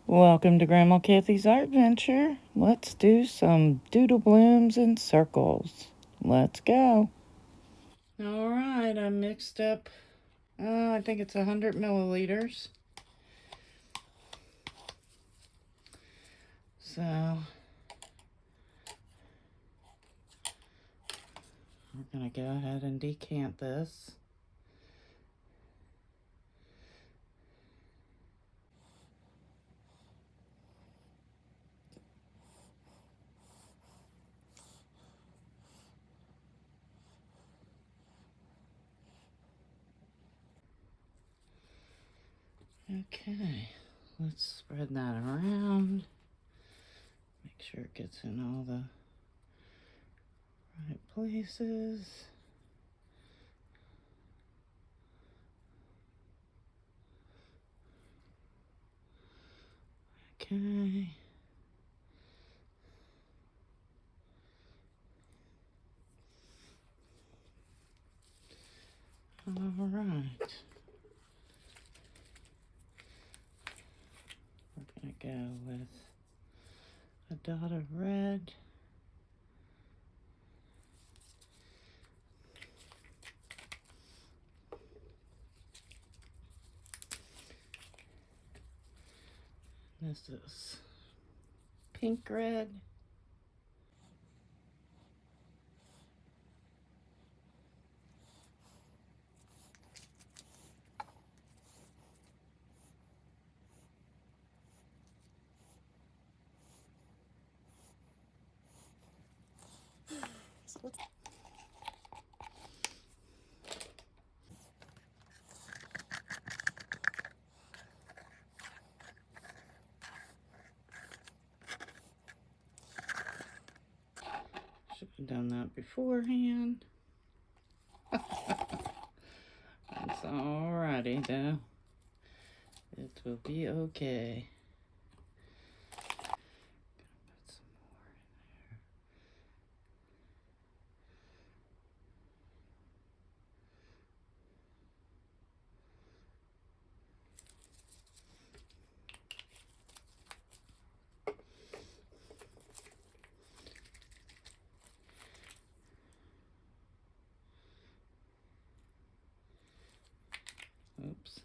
Welcome to Grandma Kathy's Art Venture. Let's do some doodle blooms and circles. Let's go. Alright, I mixed up, I think it's 100 milliliters. So, we're going to go ahead and decant this. Okay, let's spread that around. Make sure it gets in all the right places. Okay. All right. We're going to go with a dot of red. This is pink red. Should have done that beforehand. It's alrighty though. It will be okay. Put some more in there. Oops.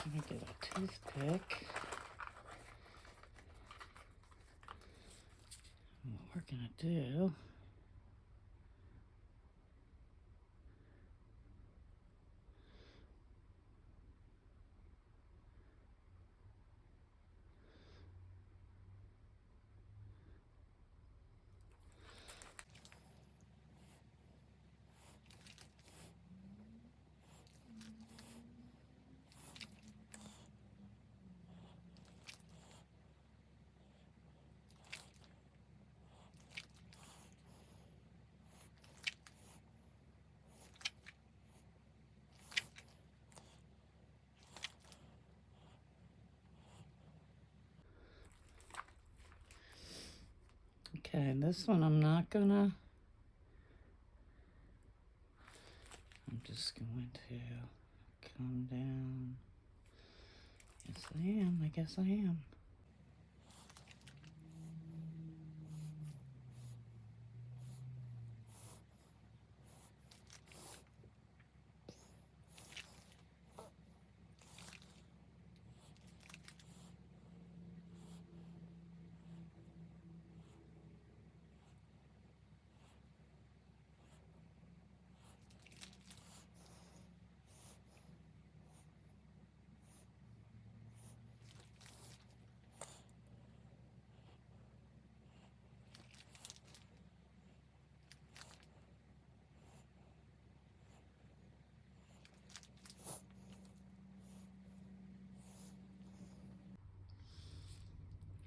Let me get a toothpick. What we're gonna do okay, this one I'm just going to come down. Yes, I am. I guess I am.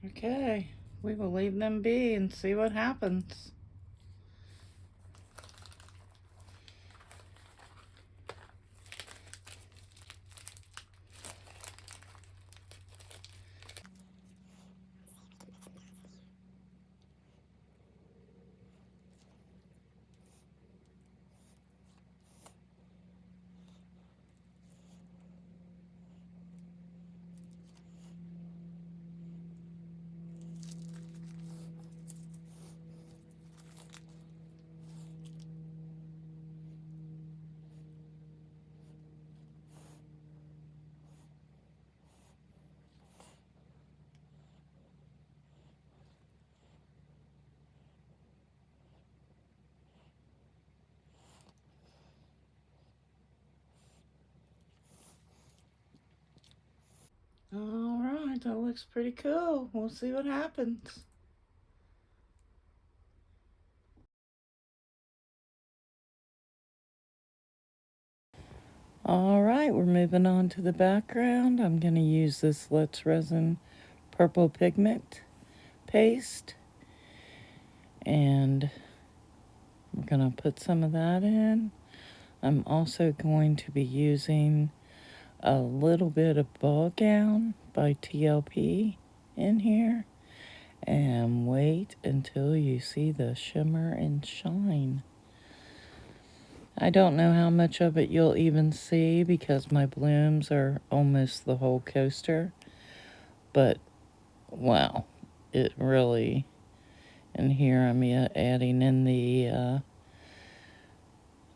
Okay, we will leave them be and see what happens. All right, that looks pretty cool. We'll see what happens. All right, we're moving on to the background. I'm going to use this Let's Resin purple pigment paste, and we're going to put some of that in. I'm also going to be using a little bit of Ball Gown by TLP in here, and wait until you see the shimmer and shine. I don't know how much of it you'll even see because my blooms are almost the whole coaster, but wow, it really, and here I'm adding in the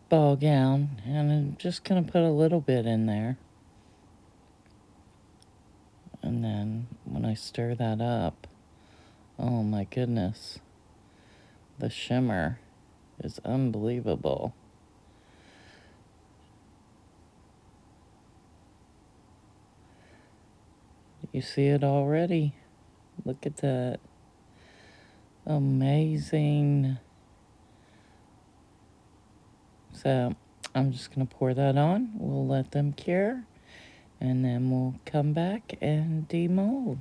Ball Gown, and I'm just going to put a little bit in there. And then when I stir that up, oh my goodness, the shimmer is unbelievable. You see it already? Look at that. Amazing. So I'm just going to pour that on. We'll let them cure, and then we'll come back and demold.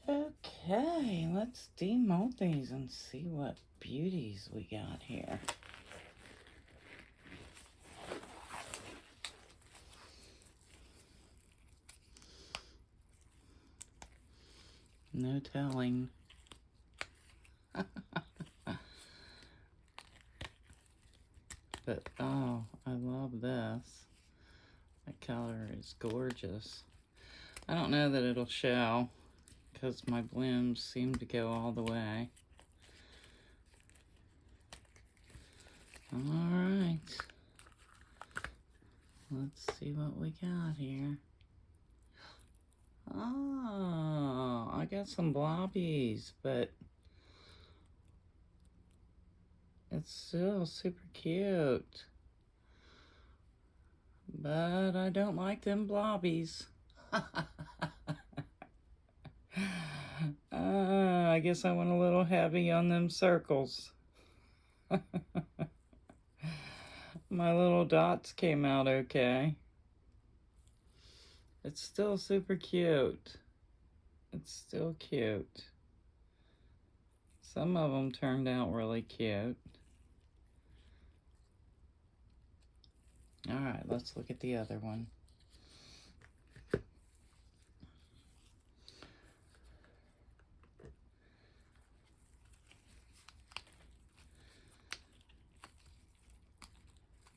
Okay, let's demold these and see what beauties we got here. No telling. But, oh, I love this. The color is gorgeous. I don't know that it'll show because my blooms seem to go all the way. All right. Let's see what we got here. Oh, I got some blobbies, but it's still super cute. But I don't like them blobbies. I guess I went a little heavy on them circles. My little dots came out okay. It's still super cute. It's still cute. Some of them turned out really cute. All right, let's look at the other one.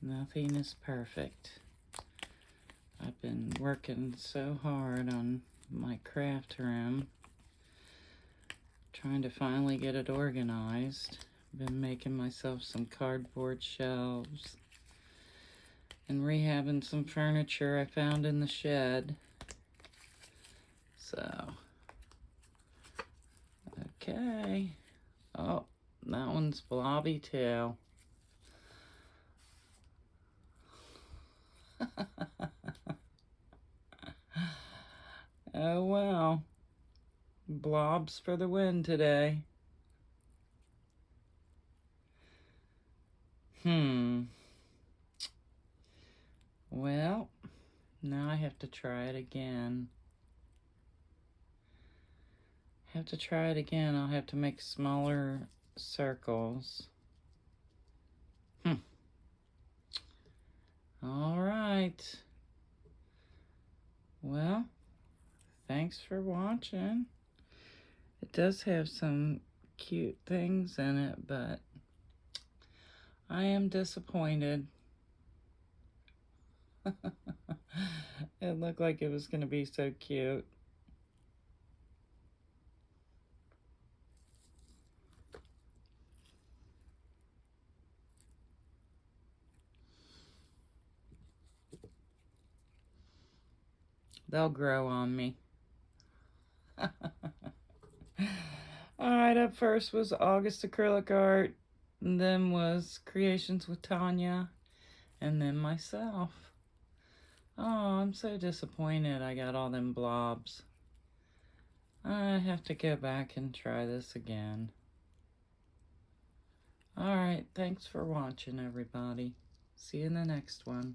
Nothing is perfect. I've been working so hard on my craft room, trying to finally get it organized. Been making myself some cardboard shelves and rehabbing some furniture I found in the shed. So, okay. Oh, that one's blobby too. Oh well. Blobs for the win today. Well, now I have to try it again. I'll have to make smaller circles. All right. Well, thanks for watching. It does have some cute things in it, but I am disappointed. It looked like it was going to be so cute. They'll grow on me. Alright, up first was August acrylic art, and then was Creations with Tanya, and then myself. Oh, I'm so disappointed I got all them blobs. I have to go back and try this again. Alright, thanks for watching, everybody. See you in the next one.